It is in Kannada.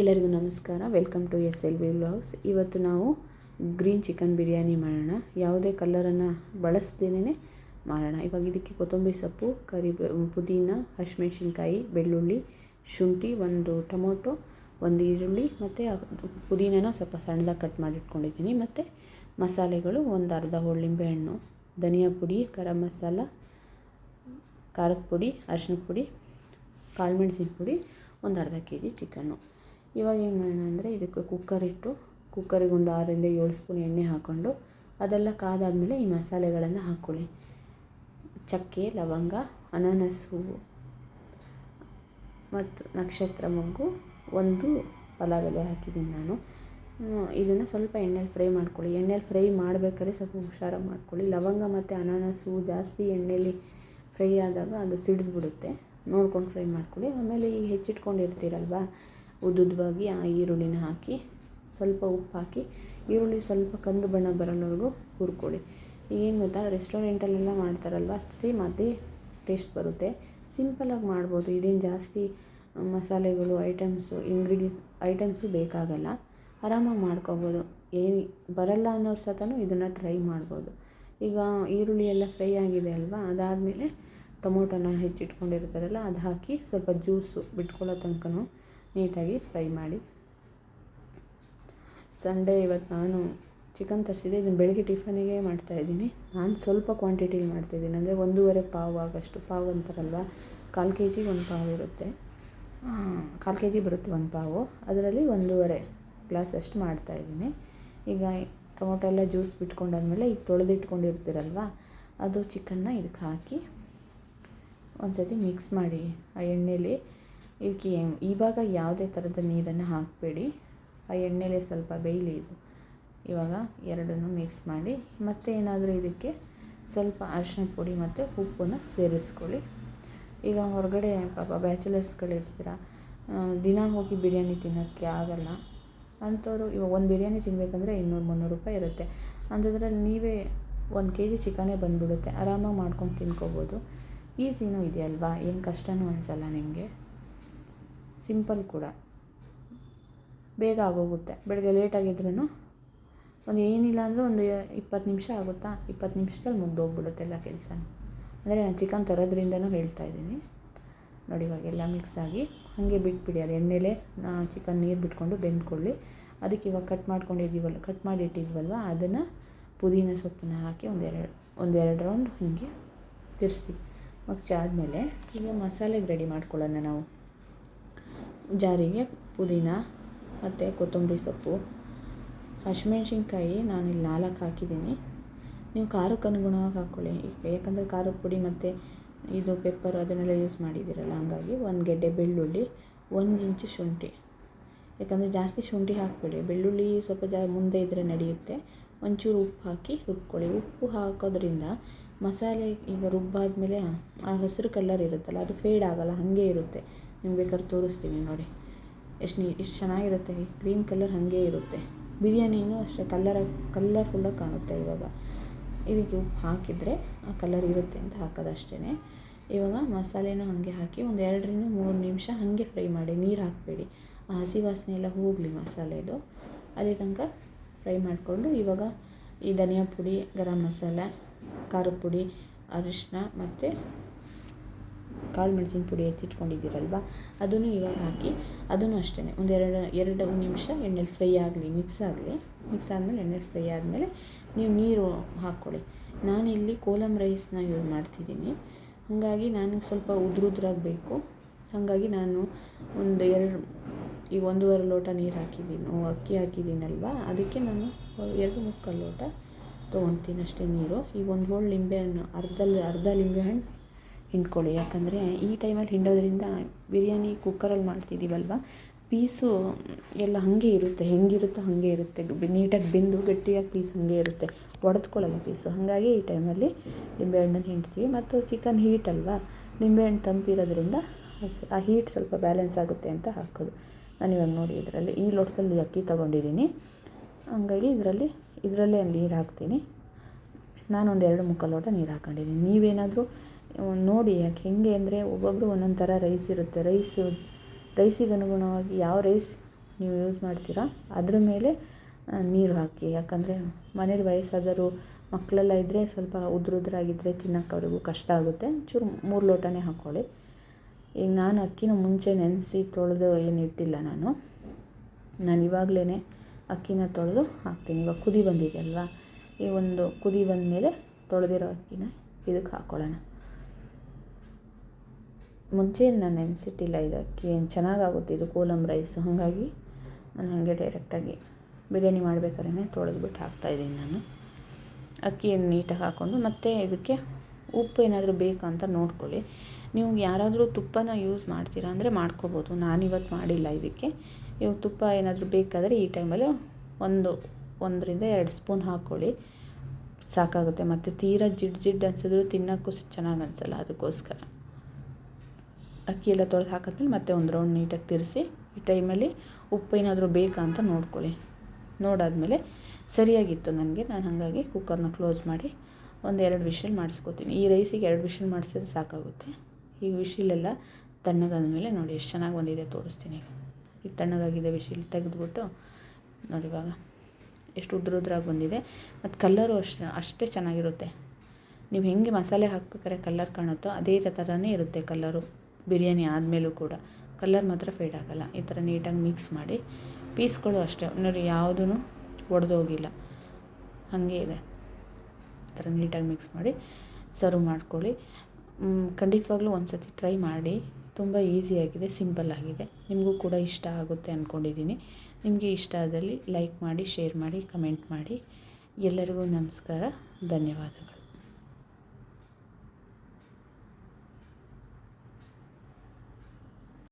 ಎಲ್ಲರಿಗೂ ನಮಸ್ಕಾರ. Welcome to SLV vlogs. ಇವತ್ತು ನಾವು ಗ್ರೀನ್ ಚಿಕನ್ ಬಿರಿಯಾನಿ ಮಾಡೋಣ. ಯಾವುದೇ ಕಲರನ್ನು ಬಳಸ್ದೇನೆ ಮಾಡೋಣ. ಇವಾಗ ಇದಕ್ಕೆ ಕೊತ್ತಂಬರಿ ಸೊಪ್ಪು, ಪುದೀನ, ಹಸಿಮೆಣಸಿನ್ಕಾಯಿ, ಬೆಳ್ಳುಳ್ಳಿ, ಶುಂಠಿ, ಒಂದು ಟೊಮೊಟೊ, ಒಂದು ಈರುಳ್ಳಿ ಮತ್ತು ಪುದೀನನ ಸ್ವಲ್ಪ ಸಣ್ಣದಾಗಿ ಕಟ್ ಮಾಡಿಟ್ಕೊಂಡಿದ್ದೀನಿ. ಮತ್ತು ಮಸಾಲೆಗಳು ಒಂದು ಅರ್ಧ ಹೋಳು ನಿಂಬೆಹಣ್ಣು, ಧನಿಯಾ ಪುಡಿ, ಗರಂ ಮಸಾಲ, ಖಾರದ ಪುಡಿ, ಅರಿಶಿನ ಪುಡಿ, ಕಾಳು ಮೆಣಸಿನ ಪುಡಿ, ಒಂದು ಅರ್ಧ kg ಚಿಕನ್ನು. ಇವಾಗ ಏನು ಮಾಡೋಣ ಅಂದರೆ ಇದಕ್ಕೆ ಕುಕ್ಕರಿಗೆ ಒಂದು 6ರಿಂದ 7 ಸ್ಪೂನ್ ಎಣ್ಣೆ ಹಾಕ್ಕೊಂಡು ಅದೆಲ್ಲ ಕಾದಾದಮೇಲೆ ಈ ಮಸಾಲೆಗಳನ್ನು ಹಾಕ್ಕೊಳ್ಳಿ. ಚಕ್ಕೆ, ಲವಂಗ, ಅನಾನಸ್ ಹೂವು ಮತ್ತು ನಕ್ಷತ್ರ ಮೊಗ್ಗು, ಒಂದು ಪಲಾವ್ ಎಲೆ ಹಾಕಿದ್ದೀನಿ ನಾನು. ಇದನ್ನು ಸ್ವಲ್ಪ ಎಣ್ಣೆಲಿ ಫ್ರೈ ಮಾಡ್ಕೊಳ್ಳಿ. ಎಣ್ಣೆಲಿ ಫ್ರೈ ಮಾಡಬೇಕಾದ್ರೆ ಸ್ವಲ್ಪ ಹುಷಾರಾಗಿ ಮಾಡ್ಕೊಳ್ಳಿ. ಲವಂಗ ಮತ್ತು ಅನಾನಸ್ ಹೂವು ಜಾಸ್ತಿ ಎಣ್ಣೆಲಿ ಫ್ರೈ ಆದಾಗ ಅದು ಸಿಡಿದ್ಬಿಡುತ್ತೆ. ನೋಡ್ಕೊಂಡು ಫ್ರೈ ಮಾಡ್ಕೊಳ್ಳಿ. ಆಮೇಲೆ ಈಗ ಹೆಚ್ಚಿಟ್ಕೊಂಡಿರ್ತೀರಲ್ವ, ಉದ್ದುದ್ದವಾಗಿ ಆ ಈರುಳ್ಳಿನ ಹಾಕಿ ಸ್ವಲ್ಪ ಉಪ್ಪು ಹಾಕಿ ಈರುಳ್ಳಿ ಸ್ವಲ್ಪ ಕಂದು ಬಣ್ಣ ಬರೋವರೆಗೂ ಹುರ್ಕೊಳ್ಳಿ. ಏನು ಗೊತ್ತಾ, ರೆಸ್ಟೋರೆಂಟಲ್ಲೆಲ್ಲ ಮಾಡ್ತಾರಲ್ವ, ಸೇಮ್ ಅದೇ ಟೇಸ್ಟ್ ಬರುತ್ತೆ. ಸಿಂಪಲಾಗಿ ಮಾಡ್ಬೋದು. ಇದೇನು ಜಾಸ್ತಿ ಮಸಾಲೆಗಳು ಐಟಮ್ಸು ಬೇಕಾಗಲ್ಲ. ಆರಾಮಾಗಿ ಮಾಡ್ಕೊಬೋದು. ಏನು ಬರಲ್ಲ ಅನ್ನೋರು ಸತನೂ ಇದನ್ನು ಟ್ರೈ ಮಾಡ್ಬೋದು. ಈಗ ಈರುಳ್ಳಿ ಎಲ್ಲ ಫ್ರೈ ಆಗಿದೆ ಅಲ್ವಾ, ಅದಾದಮೇಲೆ ಟೊಮೊಟೊನ ಹೆಚ್ಚಿಟ್ಕೊಂಡಿರ್ತಾರಲ್ಲ ಅದು ಹಾಕಿ ಸ್ವಲ್ಪ ಜ್ಯೂಸು ಬಿಟ್ಕೊಳ್ಳೋ ತನಕ ನೀಟಾಗಿ ಫ್ರೈ ಮಾಡಿ. ಸಂಡೇ ಇವತ್ತು ನಾನು ಚಿಕನ್ ತರಿಸಿದೆ. ಇದನ್ನು ಬೆಳಗ್ಗೆ ಟಿಫನಿಗೆ ಮಾಡ್ತಾಯಿದ್ದೀನಿ. ನಾನು ಸ್ವಲ್ಪ ಕ್ವಾಂಟಿಟಿಲಿ ಮಾಡ್ತಾಯಿದ್ದೀನಿ. ಅಂದರೆ 1.5 ಪಾವು ಆಗೋಷ್ಟು. ಪಾವು ಅಂತಾರಲ್ವ, 1/4 kg ಒಂದು ಪಾವು ಇರುತ್ತೆ. 1/4 kg ಬರುತ್ತೆ ಒಂದು ಪಾವು. ಅದರಲ್ಲಿ 1.5 ಗ್ಲಾಸ್ ಅಷ್ಟು ಮಾಡ್ತಾಯಿದ್ದೀನಿ. ಈಗ ಟೊಮೊಟೊ ಎಲ್ಲ ಜ್ಯೂಸ್ ಬಿಟ್ಕೊಂಡಾದ್ಮೇಲೆ ಈಗ ತೊಳೆದಿಟ್ಕೊಂಡಿರ್ತೀರಲ್ವ, ಅದು ಚಿಕನ್ನ ಇದಕ್ಕೆ ಹಾಕಿ ಒಂದು ಸತಿ ಮಿಕ್ಸ್ ಮಾಡಿ ಆ ಎಣ್ಣೆಲಿ. ಇದಕ್ಕೆ ಇವಾಗ ಯಾವುದೇ ಥರದ ನೀರನ್ನು ಹಾಕಬೇಡಿ. ಆ ಎಣ್ಣೆಲೇ ಸ್ವಲ್ಪ ಬೇಯಲಿ ಇದು. ಇವಾಗ ಎರಡನ್ನೂ ಮಿಕ್ಸ್ ಮಾಡಿ ಮತ್ತೆ ಏನಾದರೂ ಇದಕ್ಕೆ ಸ್ವಲ್ಪ ಅರಿಶಿನ ಪುಡಿ ಮತ್ತು ಉಪ್ಪನ್ನು ಸೇರಿಸ್ಕೊಳ್ಳಿ. ಈಗ ಹೊರಗಡೆ ಪಾಪ ಬ್ಯಾಚುಲರ್ಸ್ಗಳಿರ್ತೀರ, ದಿನ ಹೋಗಿ ಬಿರಿಯಾನಿ ತಿನ್ನೋಕ್ಕೆ ಆಗಲ್ಲ ಅಂಥವ್ರು ಇವಾಗ ಒಂದು ಬಿರಿಯಾನಿ ತಿನ್ನಬೇಕಂದ್ರೆ 200-300 ರೂಪಾಯಿ ಇರುತ್ತೆ. ಅಂಥದ್ರಲ್ಲಿ ನೀವೇ 1 kg ಚಿಕನ್ನೇ ಬಂದುಬಿಡುತ್ತೆ. ಆರಾಮಾಗಿ ಮಾಡ್ಕೊಂಡು ತಿನ್ಕೋಬೋದು. ಈಸಿನೂ ಇದೆಯಲ್ವಾ, ಏನು ಕಷ್ಟನೂ ಅನಿಸಲ್ಲ ನಿಮಗೆ. ಸಿಂಪಲ್ ಕೂಡ, ಬೇಗ ಆಗೋಗುತ್ತೆ. ಬೆಳಗ್ಗೆ ಲೇಟಾಗಿದ್ರೂ ಒಂದು ಏನಿಲ್ಲ ಅಂದರೂ ಒಂದು 20 ನಿಮಿಷ ಆಗುತ್ತಾ, 20 ನಿಮಿಷದಲ್ಲಿ ಮುಗ್ದೋಗ್ಬಿಡುತ್ತೆ ಎಲ್ಲ ಕೆಲಸ. ಅಂದರೆ ನಾನು ಚಿಕನ್ ತರೋದ್ರಿಂದನೂ ಹೇಳ್ತಾಯಿದ್ದೀನಿ. ನೋಡಿ, ಇವಾಗೆಲ್ಲ ಮಿಕ್ಸ್ ಆಗಿ ಹಾಗೆ ಬಿಟ್ಬಿಡಿ. ಅದು ಎಣ್ಣೆಲೇ ಚಿಕನ್ ನೀರು ಬಿಟ್ಕೊಂಡು ಬೆಂದ್ಕೊಳ್ಳಿ. ಅದಕ್ಕೆ ಇವಾಗ ಕಟ್ ಮಾಡಿಟ್ಟಿದ್ವಲ್ವ ಅದನ್ನು ಪುದೀನ ಸೊಪ್ಪನ್ನ ಹಾಕಿ ಒಂದೆರಡು ರೌಂಡ್ ಹೀಗೆ ತಿರ್ಸಿ ಆದಮೇಲೆ ಈಗ ಮಸಾಲೆಗೆ ರೆಡಿ ಮಾಡ್ಕೊಳ್ಳೋಣ ನಾವು. ಜಾರಿಗೆ ಪುದೀನ ಮತ್ತು ಕೊತ್ತಂಬರಿ ಸೊಪ್ಪು, ಹಸಿಮೆಣ್ಸಿನ್ಕಾಯಿ ನಾನಿಲ್ಲಿ 4 ಹಾಕಿದ್ದೀನಿ. ನೀವು ಖಾರಕ್ಕೆ ಅನುಗುಣವಾಗಿ ಹಾಕ್ಕೊಳ್ಳಿ. ಯಾಕಂದರೆ ಖಾರದ ಪುಡಿ ಮತ್ತು ಇದು ಪೆಪ್ಪರು ಅದನ್ನೆಲ್ಲ ಯೂಸ್ ಮಾಡಿದ್ದೀರಲ್ಲ, ಹಂಗಾಗಿ 1 ಗೆಡ್ಡೆ ಬೆಳ್ಳುಳ್ಳಿ, 1 ಇಂಚು ಶುಂಠಿ. ಯಾಕಂದರೆ ಜಾಸ್ತಿ ಶುಂಠಿ ಹಾಕಬೇಡಿ, ಬೆಳ್ಳುಳ್ಳಿ ಸ್ವಲ್ಪ ಮುಂದೆ ಇದ್ದರೆ ನಡೆಯುತ್ತೆ. ಒಂಚೂರು ಉಪ್ಪು ಹಾಕಿ ರುಬ್ಕೊಳ್ಳಿ. ಉಪ್ಪು ಹಾಕೋದ್ರಿಂದ ಮಸಾಲೆ ಈಗ ರುಬ್ಬಾದ್ಮೇಲೆ ಆ ಹಸಿರು ಕಲರ್ ಇರುತ್ತಲ್ಲ ಅದು ಫೇಡ್ ಆಗೋಲ್ಲ, ಹಾಗೇ ಇರುತ್ತೆ. ನಿಮ್ಗೆ ಬೇಕಾದ್ರೆ ತೋರಿಸ್ತೀನಿ ನೋಡಿ, ಎಷ್ಟು ಚೆನ್ನಾಗಿರುತ್ತೆ. ಗ್ರೀನ್ ಕಲರ್ ಹಾಗೇ ಇರುತ್ತೆ. ಬಿರಿಯಾನಿನೂ ಅಷ್ಟೇ ಕಲರ್ಫುಲ್ಲಾಗಿ ಕಾಣುತ್ತೆ. ಇವಾಗ ಇದಕ್ಕೆ ಉಪ್ಪು ಹಾಕಿದರೆ ಆ ಕಲರ್ ಇರುತ್ತೆ ಅಂತ ಹಾಕೋದಷ್ಟೇ. ಇವಾಗ ಮಸಾಲೆನೂ ಹಾಗೆ ಹಾಕಿ ಒಂದು 2-3 ನಿಮಿಷ ಹಾಗೆ ಫ್ರೈ ಮಾಡಿ. ನೀರು ಹಾಕಬೇಡಿ, ಆ ಹಸಿ ವಾಸನೆ ಎಲ್ಲ ಹೋಗಲಿ ಮಸಾಲೆದು. ಅದೇ ತನಕ ಫ್ರೈ ಮಾಡಿಕೊಂಡು ಇವಾಗ ಈ ಧನಿಯಾ ಪುಡಿ, ಗರಂ ಮಸಾಲ, ಖಾರದ ಪುಡಿ, ಅರಿಶಿನ ಮತ್ತು ಕಾಳು ಮೆಣಸಿನ ಪುಡಿ ಎತ್ತಿಟ್ಕೊಂಡಿದ್ದೀರಲ್ವ ಅದನ್ನು ಇವಾಗ ಹಾಕಿ ಅದನ್ನು ಅಷ್ಟೇ ಒಂದು 2 ನಿಮಿಷ ಎಣ್ಣೆಲಿ ಫ್ರೈ ಆಗಲಿ, ಮಿಕ್ಸ್ ಆದಮೇಲೆ ಎಣ್ಣೆಲಿ ಫ್ರೈ ಆದಮೇಲೆ ನೀವು ನೀರು ಹಾಕ್ಕೊಳ್ಳಿ. ನಾನಿಲ್ಲಿ ಕೋಲಮ್ ರೈಸ್ನ ಯೂಸ್ ಮಾಡ್ತಿದ್ದೀನಿ. ಹಾಗಾಗಿ ನನಗೆ ಸ್ವಲ್ಪ ಉದ್ರಾಗಬೇಕು. ಹಾಗಾಗಿ ನಾನು ಈಗ 1.5 ಲೋಟ ನೀರು ಹಾಕಿದ್ದೀನಿ, ಅಕ್ಕಿ ಹಾಕಿದ್ದೀನಲ್ವ, ಅದಕ್ಕೆ ನಾನು 2 ಲೋಟ ತೊಗೊಳ್ತೀನಿ ಅಷ್ಟೇ ನೀರು. ಈಗ 1 ಹೋಳು ನಿಂಬೆಹಣ್ಣು, ಅರ್ಧ ನಿಂಬೆಹಣ್ಣು ಹಿಂಡ್ಕೊಳ್ಳಿ. ಯಾಕಂದರೆ ಈ ಟೈಮಲ್ಲಿ ಹಿಂಡೋದ್ರಿಂದ ಬಿರಿಯಾನಿ ಕುಕ್ಕರಲ್ಲಿ ಮಾಡ್ತಿದ್ದೀವಲ್ವ, ಪೀಸು ಎಲ್ಲ ಹಾಗೆ ಇರುತ್ತೆ, ಹೆಂಗಿರುತ್ತೋ ಹಾಗೆ ಇರುತ್ತೆ. ನೀಟಾಗಿ ಬೆಂದು ಗಟ್ಟಿಯಾಗಿ ಪೀಸ್ ಹಾಗೆ ಇರುತ್ತೆ, ಒಡೆದ್ಕೊಳ್ಳಲ್ಲ ಪೀಸು. ಹಾಗಾಗಿ ಈ ಟೈಮಲ್ಲಿ ನಿಂಬೆಹಣ್ಣನ್ನು ಹಿಂಡ್ತೀವಿ. ಮತ್ತು ಚಿಕನ್ ಹೀಟ್ ಅಲ್ವಾ, ನಿಂಬೆಹಣ್ಣು ತಂಪಿರೋದ್ರಿಂದ ಆ ಹೀಟ್ ಸ್ವಲ್ಪ ಬ್ಯಾಲೆನ್ಸ್ ಆಗುತ್ತೆ ಅಂತ ಹಾಕೋದು. ನಾನಿವಾಗ ನೋಡಿ ಇದರಲ್ಲಿ ಈ ಲೋಟದಲ್ಲಿ ಅಕ್ಕಿ ತೊಗೊಂಡಿದ್ದೀನಿ, ಹಂಗಾಗಿ ಇದರಲ್ಲೇ ನೀರು ಹಾಕ್ತೀನಿ. ನಾನೊಂದು 2 ಲೋಟ ನೀರು ಹಾಕ್ಕೊಂಡಿದ್ದೀನಿ. ನೀವೇನಾದರೂ ನೋಡಿ, ಯಾಕೆ ಹೆಂಗೆ ಅಂದರೆ ಒಬ್ಬೊಬ್ಬರು ಒಂದೊಂದು ಥರ ರೈಸ್ ಇರುತ್ತೆ. ರೈಸಿಗೆ ಅನುಗುಣವಾಗಿ ಯಾವ ರೈಸ್ ನೀವು ಯೂಸ್ ಮಾಡ್ತೀರಾ ಅದ್ರ ಮೇಲೆ ನೀರು ಹಾಕಿ. ಯಾಕಂದರೆ ಮನೇಲಿ ವಯಸ್ಸಾದವರು ಮಕ್ಕಳೆಲ್ಲ ಇದ್ದರೆ ಸ್ವಲ್ಪ ಉದ್ರಾಗಿದ್ದರೆ ತಿನ್ನೋಕೆ ಅವ್ರಿಗೂ ಕಷ್ಟ ಆಗುತ್ತೆ. ಚೂರು 3 ಲೋಟನೇ ಹಾಕ್ಕೊಳ್ಳಿ. ಈಗ ನಾನು ಅಕ್ಕಿನ ಮುಂಚೆ ನೆನೆಸಿ ತೊಳೆದು ಏನು ಇಟ್ಟಿಲ್ಲ ನಾನು ಇವಾಗಲೇ ಅಕ್ಕಿನ ತೊಳೆದು ಹಾಕ್ತೀನಿ. ಇವಾಗ ಕುದಿ ಬಂದಿದೆ ಅಲ್ವಾ, ಈ ಒಂದು ಕುದಿ ಬಂದಮೇಲೆ ತೊಳೆದಿರೋ ಅಕ್ಕಿನ ಇದಕ್ಕೆ ಹಾಕ್ಕೊಳ್ಳೋಣ. ಮುಂಚೆ ನಾನು ನೆನೆಸಿಟ್ಟಿಲ್ಲ ಇದು ಅಕ್ಕಿ. ಏನು ಚೆನ್ನಾಗಾಗುತ್ತೆ ಇದು ಕೋಲಮ್ ರೈಸು. ಹಾಗಾಗಿ ನಾನು ಹಾಗೆ ಡೈರೆಕ್ಟಾಗಿ ಬಿರಿಯಾನಿ ಮಾಡ್ಬೇಕಾದ್ರೆ ತೊಳೆದ್ಬಿಟ್ಟು ಹಾಕ್ತಾಯಿದ್ದೀನಿ ನಾನು. ಅಕ್ಕಿಯನ್ನು ನೀಟಾಗಿ ಹಾಕ್ಕೊಂಡು ಮತ್ತು ಇದಕ್ಕೆ ಉಪ್ಪು ಏನಾದರೂ ಬೇಕಾ ಅಂತ ನೋಡ್ಕೊಳ್ಳಿ. ನೀವು ಯಾರಾದರೂ ತುಪ್ಪನ ಯೂಸ್ ಮಾಡ್ತೀರಾ ಅಂದರೆ ಮಾಡ್ಕೋಬೋದು. ನಾನಿವತ್ತು ಮಾಡಿಲ್ಲ ಇದಕ್ಕೆ. ಇವಾಗ ತುಪ್ಪ ಏನಾದರೂ ಬೇಕಾದರೆ ಈ ಟೈಮಲ್ಲಿ 1 2 ಸ್ಪೂನ್ ಹಾಕ್ಕೊಳ್ಳಿ, ಸಾಕಾಗುತ್ತೆ. ಮತ್ತು ತೀರಾ ಜಿಡ್ಡು ಅನ್ಸಿದ್ರು ತಿನ್ನೋಕ್ಕೂ ಚೆನ್ನಾಗಿ ಅನಿಸಲ್ಲ. ಅದಕ್ಕೋಸ್ಕರ ಅಕ್ಕಿ ಎಲ್ಲ ತೊಳೆದು ಹಾಕಿದ್ಮೇಲೆ ಮತ್ತೆ ಒಂದು ರೌಂಡ್ ನೀಟಾಗಿ ತಿರ್ಸಿ ಈ ಟೈಮಲ್ಲಿ ಉಪ್ಪು ಏನಾದರೂ ಬೇಕಾ ಅಂತ ನೋಡ್ಕೊಳ್ಳಿ. ನೋಡಾದಮೇಲೆ ಸರಿಯಾಗಿತ್ತು ನನಗೆ. ನಾನು ಹಾಗಾಗಿ ಕುಕ್ಕರ್ನ ಕ್ಲೋಸ್ ಮಾಡಿ 1-2 ವಿಷಲ್ ಮಾಡಿಸ್ಕೊತೀನಿ. ಈ ರೈಸಿಗೆ 2 ವಿಷಲ್ ಮಾಡಿಸಿದ್ರೆ ಸಾಕಾಗುತ್ತೆ. ಈಗ ವಿಷಿಲೆಲ್ಲ ತಣ್ಣಗಾದ್ಮೇಲೆ ನೋಡಿ ಎಷ್ಟು ಚೆನ್ನಾಗಿ ಬಂದಿದೆ ತೋರಿಸ್ತೀನಿ. ಈಗ ತಣ್ಣಗಾಗಿದೆ ವಿಷಿಲ್ ತೆಗೆದುಬಿಟ್ಟು ನೋಡಿ ಇವಾಗ ಎಷ್ಟು ಉದ್ರಾಗಿ ಬಂದಿದೆ. ಮತ್ತು ಕಲ್ಲರು ಅಷ್ಟೇ ಚೆನ್ನಾಗಿರುತ್ತೆ. ನೀವು ಹೆಂಗೆ ಮಸಾಲೆ ಹಾಕ್ಬೇಕಾದ್ರೆ ಕಲ್ಲರ್ ಕಾಣುತ್ತೋ ಅದೇ ಥರನೇ ಇರುತ್ತೆ ಕಲ್ಲರು. ಬಿರಿಯಾನಿ ಆದಮೇಲೂ ಕೂಡ ಕಲ್ಲರ್ ಮಾತ್ರ ಫೇಡ್ ಆಗೋಲ್ಲ. ಈ ಥರ ನೀಟಾಗಿ ಮಿಕ್ಸ್ ಮಾಡಿ. ಪೀಸ್ಗಳು ಅಷ್ಟೇ ನೋಡಿ ಯಾವುದೂ ಒಡೆದೋಗಿಲ್ಲ, ಹಾಗೆ ಇದೆ. ಈ ಥರ ನೀಟಾಗಿ ಮಿಕ್ಸ್ ಮಾಡಿ ಸರ್ವ್ ಮಾಡ್ಕೊಳ್ಳಿ. ಖಂಡಿತವಾಗ್ಲೂ ಒಂದು ಸತಿ ಟ್ರೈ ಮಾಡಿ. ತುಂಬ ಈಸಿಯಾಗಿದೆ, ಸಿಂಪಲ್ ಆಗಿದೆ. ನಿಮಗೂ ಕೂಡ ಇಷ್ಟ ಆಗುತ್ತೆ ಅಂದ್ಕೊಂಡಿದ್ದೀನಿ. ನಿಮಗೆ ಇಷ್ಟ ಆದಲ್ಲಿ ಲೈಕ್ ಮಾಡಿ, ಶೇರ್ ಮಾಡಿ, ಕಮೆಂಟ್ ಮಾಡಿ. ಎಲ್ಲರಿಗೂ ನಮಸ್ಕಾರ, ಧನ್ಯವಾದಗಳು.